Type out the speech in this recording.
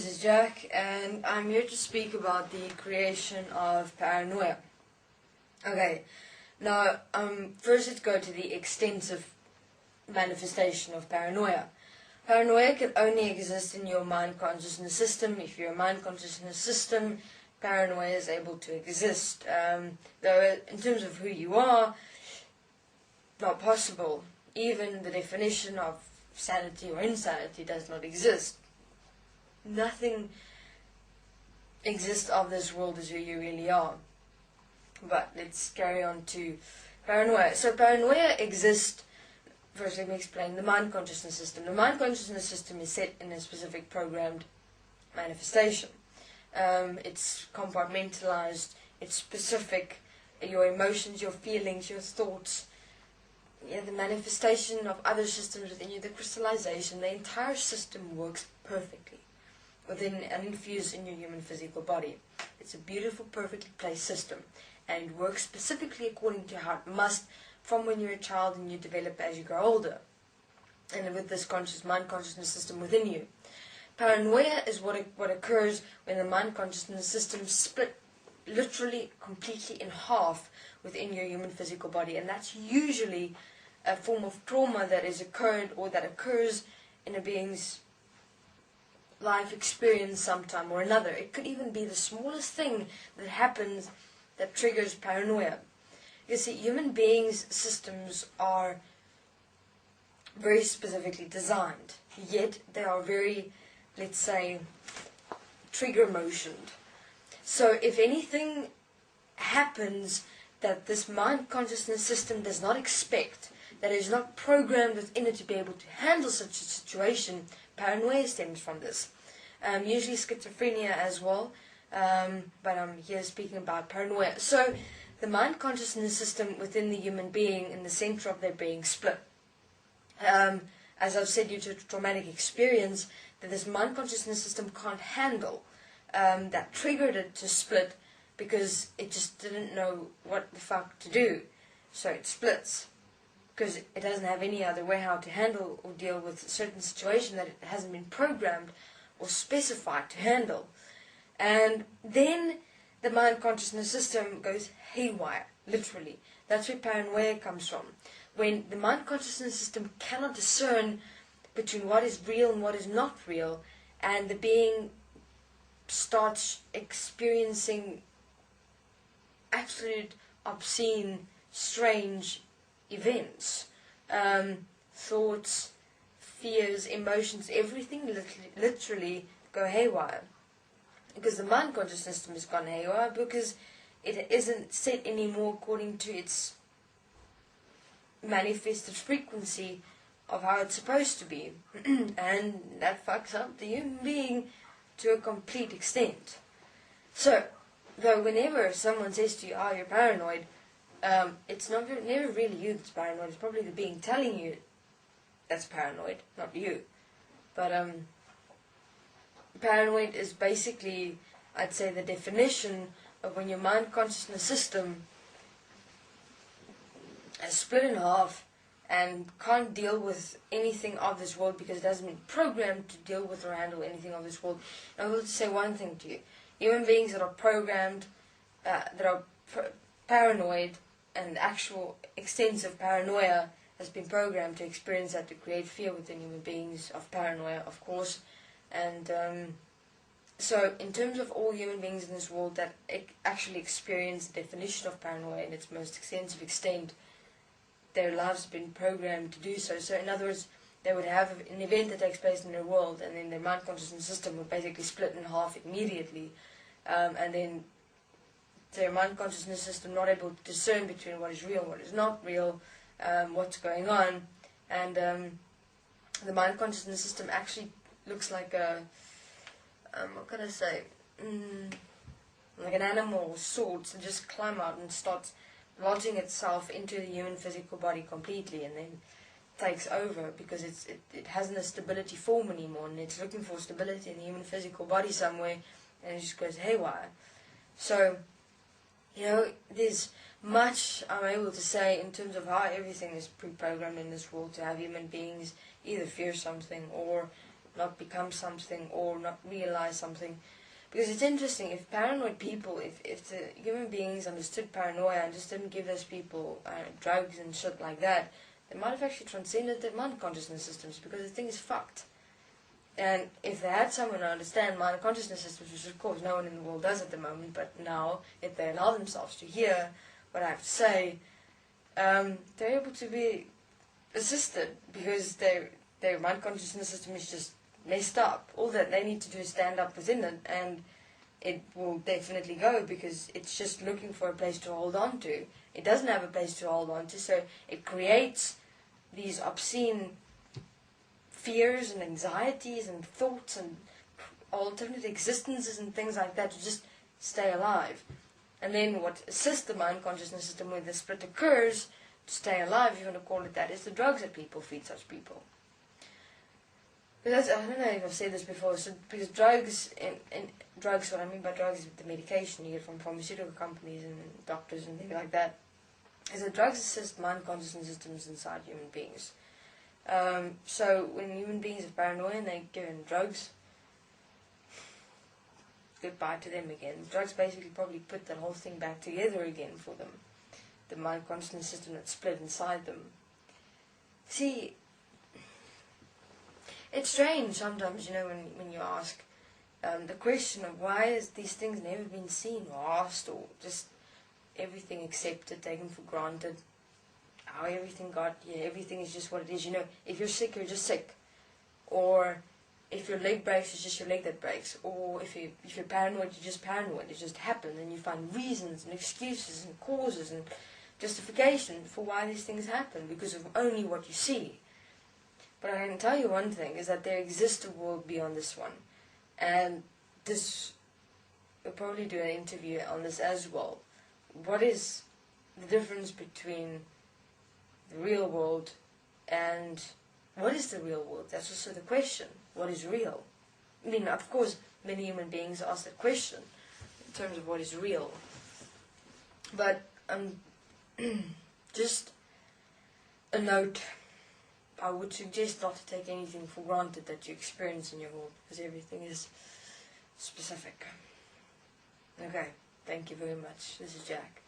this is Jack, and I'm here to speak about the creation of paranoia. Okay, now first let's go to the extensive manifestation of paranoia. Paranoia can only exist in your mind consciousness system. If you're a mind consciousness system, paranoia is able to exist. Though in terms of who you are, not possible. Even the definition of sanity or insanity does not exist. Nothing exists of this world as who you really are. But let's carry on to paranoia. So paranoia exists. First, let me explain the mind consciousness system. The mind consciousness system is set in a specific programmed manifestation. It's compartmentalized, it's specific. Your emotions, your feelings, your thoughts, the manifestation of other systems within you, the crystallization, the entire system works perfectly within and infused in your human physical body. It's a beautiful, perfectly placed system, and it works specifically according to how it must from when you're a child and you develop as you grow older, and with this mind consciousness system within you. Paranoia is what occurs when the mind consciousness system split literally completely in half within your human physical body, and that's usually a form of trauma that has occurred or that occurs in a being's life experience sometime or another. It could even be the smallest thing that happens that triggers paranoia. You see, human beings' systems are very specifically designed, yet they are very, let's say, trigger motioned. So if anything happens that this mind consciousness system does not expect, that is not programmed within it to be able to handle such a situation, paranoia stems from this. Usually schizophrenia as well, but I'm here speaking about paranoia. So the mind consciousness system within the human being, in the center of their being, split. As I've said, due to traumatic experience, that this mind consciousness system can't handle, that triggered it to split because it just didn't know what the fuck to do. So it splits because it doesn't have any other way how to handle or deal with a certain situation that it hasn't been programmed or specified to handle. And then the mind consciousness system goes haywire, literally. That's where paranoia comes from. When the mind consciousness system cannot discern between what is real and what is not real, and the being starts experiencing absolute, obscene, strange events, thoughts, fears, emotions, everything literally go haywire. Because the mind consciousness system has gone haywire because it isn't set anymore according to its manifested frequency of how it's supposed to be. And that fucks up the human being to a complete extent. So, though whenever someone says to you, oh, you're paranoid, it's never really you that's paranoid. It's probably the being telling you that's paranoid, not you. But paranoid is basically, I'd say, the definition of when your mind consciousness system is split in half and can't deal with anything of this world because it hasn't been programmed to deal with or handle anything of this world. And I will say one thing to you. Human beings that are programmed, that are paranoid, and actual extensive paranoia has been programmed to experience that, to create fear within human beings of paranoia, of course. And so in terms of all human beings in this world that actually experience the definition of paranoia in its most extensive extent, their lives have been programmed to do so. So in other words, they would have an event that takes place in their world, and then their mind consciousness system would basically split in half immediately, and then their mind consciousness system not able to discern between what is real and what is not real, what's going on, and the mind consciousness system actually looks like a, what can I say, like an animal of sorts, and just climb out and starts lodging itself into the human physical body completely, and then takes over because it hasn't a stability form anymore, and it's looking for stability in the human physical body somewhere, and it just goes haywire. So, there's much I'm able to say in terms of how everything is pre-programmed in this world to have human beings either fear something or not become something or not realize something. Because it's interesting, if paranoid people, if the human beings understood paranoia and just didn't give those people drugs and shit like that, they might have actually transcended their mind consciousness systems, because the thing is fucked. And if they had someone to understand mind consciousness systems, which of course no one in the world does at the moment, but now, if they allow themselves to hear what I have to say, they're able to be assisted, because their mind consciousness system is just messed up. All that they need to do is stand up within it, and it will definitely go, because it's just looking for a place to hold on to. It doesn't have a place to hold on to, so it creates these obscene fears and anxieties and thoughts and alternate existences and things like that to just stay alive. And then what assists the mind consciousness system when the split occurs, to stay alive, if you want to call it that, is the drugs that people feed such people. Because I don't know if I've said this before, so because drugs, what I mean by drugs is the medication you get from pharmaceutical companies and doctors and things like that, is that drugs assist mind consciousness systems inside human beings. So when human beings are paranoid and they're given drugs, goodbye to them again. Drugs basically probably put that whole thing back together again for them. The mind consciousness system that split inside them. See, it's strange sometimes, when you ask the question of why has these things never been seen or asked, or just everything accepted, taken for granted, how everything got here, everything is just what it is. If you're sick, you're just sick. Or if your leg breaks, it's just your leg that breaks. Or if you're paranoid, you're just paranoid. It just happened, and you find reasons and excuses and causes and justification for why these things happen, because of only what you see. But I can tell you one thing, is that there exists a world beyond this one. And we'll probably do an interview on this as well. What is the difference between the real world and what is the real world? That's also the question. What is real? I mean, of course, many human beings ask that question in terms of what is real. But just a note, I would suggest not to take anything for granted that you experience in your world, because everything is specific. Okay, thank you very much. This is Jack.